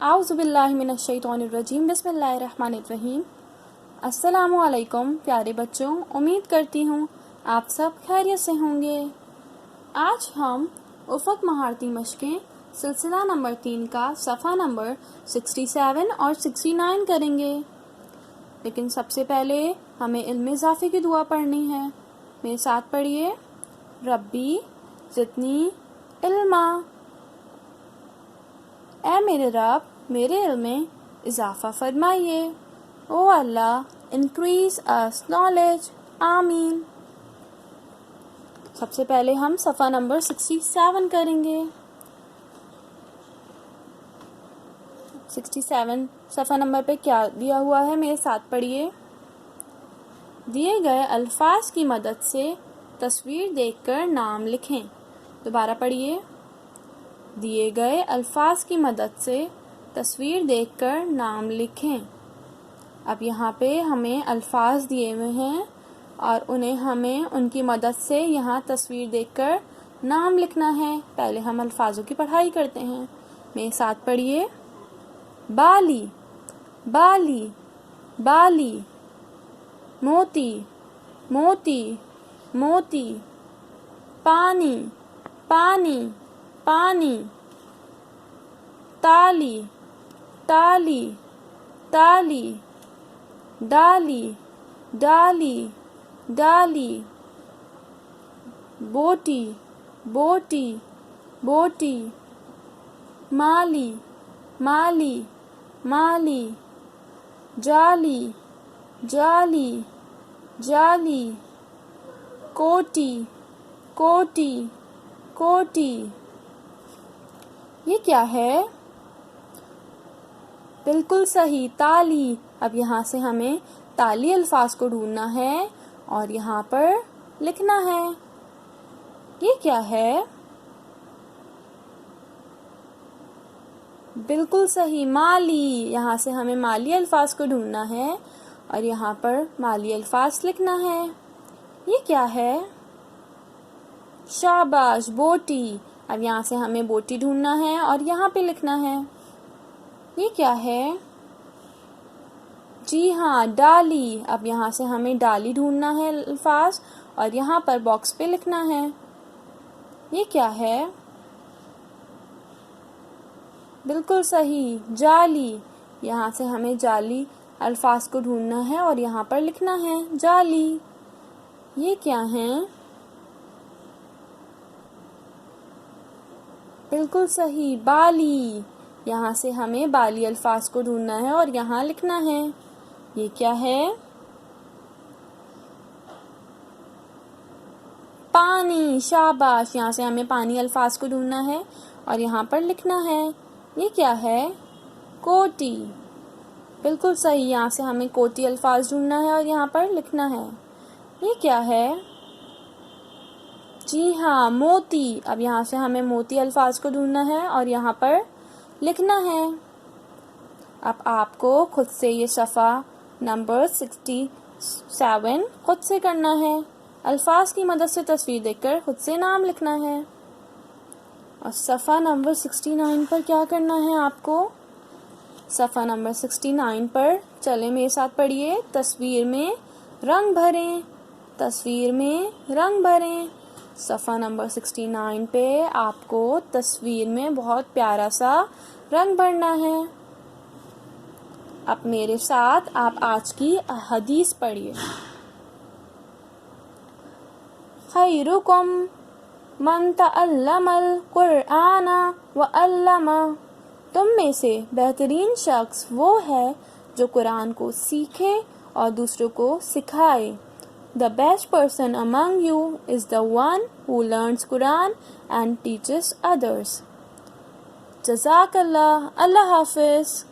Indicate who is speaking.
Speaker 1: اعوذ باللہ من الشیطان الرجیم بسم اللہ الرحمن الرحیم۔ السلام علیکم پیارے بچوں، امید کرتی ہوں آپ سب خیریت سے ہوں گے۔ آج ہم افق مہارتی مشقیں سلسلہ نمبر 3 کا صفحہ نمبر 67 اور 69 کریں گے، لیکن سب سے پہلے ہمیں علم اضافی کی دعا پڑھنی ہے۔ میرے ساتھ پڑھیے، ربی زدنی علما، اے میرے رب میرے علم میں اضافہ فرمائیے۔ او اللہ انکریز اس نالج، آمین۔ سب سے پہلے ہم صفحہ نمبر 67 کریں گے۔ 67 صفحہ نمبر پہ کیا دیا ہوا ہے، میرے ساتھ پڑھیے۔ دیے گئے الفاظ کی مدد سے تصویر دیکھ کر نام لکھیں۔ دوبارہ پڑھیے۔ دیے گئے الفاظ کی مدد سے تصویر دیکھ کر نام لکھیں۔ اب یہاں پہ ہمیں الفاظ دیے ہوئے ہیں اور انہیں ہمیں ان کی مدد سے یہاں تصویر دیکھ کر نام لکھنا ہے۔ پہلے ہم الفاظوں کی پڑھائی کرتے ہیں۔ میرے ساتھ پڑھیے۔ بالی بالی بالی، موتی موتی موتی، پانی پانی پانی، تالی تالی تالی، ڈالی ڈالی ڈالی، بوٹی بوٹی بوٹی، مالی مالی مالی، جالی جالی جالی، کوٹی کوٹی کوٹی۔ یہ کیا ہے؟ بالکل صحیح، تالی۔ اب یہاں سے ہمیں تالی الفاظ کو ڈھونڈنا ہے اور یہاں پر لکھنا ہے۔ یہ کیا ہے؟ بالکل صحیح، مالی۔ یہاں سے ہمیں مالی الفاظ کو ڈھونڈنا ہے اور یہاں پر مالی الفاظ لکھنا ہے۔ یہ کیا ہے؟ شاباش، بوٹی۔ اب یہاں سے ہمیں بوٹی ڈھونڈنا ہے اور یہاں پہ لکھنا ہے۔ یہ کیا ہے؟ جی ہاں، ڈالی۔ اب یہاں سے ہمیں ڈالی ڈھونڈنا ہے الفاظ اور یہاں پر باکس پہ لکھنا ہے۔ یہ کیا ہے؟ بالکل صحیح، جالی۔ یہاں سے ہمیں جالی الفاظ کو ڈھونڈنا ہے اور یہاں پر لکھنا ہے جالی۔ یہ کیا ہیں؟ بالکل صحیح، بالی۔ یہاں سے ہمیں بالی الفاظ کو ڈھونڈنا ہے اور یہاں لکھنا ہے۔ یہ کیا ہے؟ پانی، شاباش۔ یہاں سے ہمیں پانی الفاظ کو ڈھونڈنا ہے اور یہاں پر لکھنا ہے۔ یہ کیا ہے؟ کوٹی۔ بالکل صحیح، یہاں سے ہمیں کوٹی الفاظ ڈھونڈنا ہے اور یہاں پر لکھنا ہے۔ یہ کیا ہے؟ جی ہاں، موتی۔ اب یہاں سے ہمیں موتی الفاظ کو ڈھونڈنا ہے اور یہاں پر لکھنا ہے۔ اب آپ کو خود سے یہ صفحہ نمبر 67 خود سے کرنا ہے۔ الفاظ کی مدد سے تصویر دیکھ کر خود سے نام لکھنا ہے۔ اور صفحہ نمبر 69 پر کیا کرنا ہے آپ کو؟ صفحہ نمبر 69 پر چلیں میرے ساتھ پڑھیے۔ تصویر میں رنگ بھریں، تصویر میں رنگ بھریں۔ صفحہ نمبر 69 پہ آپ کو تصویر میں بہت پیارا سا رنگ بھرنا ہے۔ اب میرے ساتھ آپ آج کی حدیث پڑھیے۔ خیرکم من تعلم القرآن وعلمہ، تم میں سے بہترین شخص وہ ہے جو قرآن کو سیکھے اور دوسروں کو سکھائے۔ The best person among you is the one who learns Quran and teaches others. جزاک اللہ، اللہ حافظ۔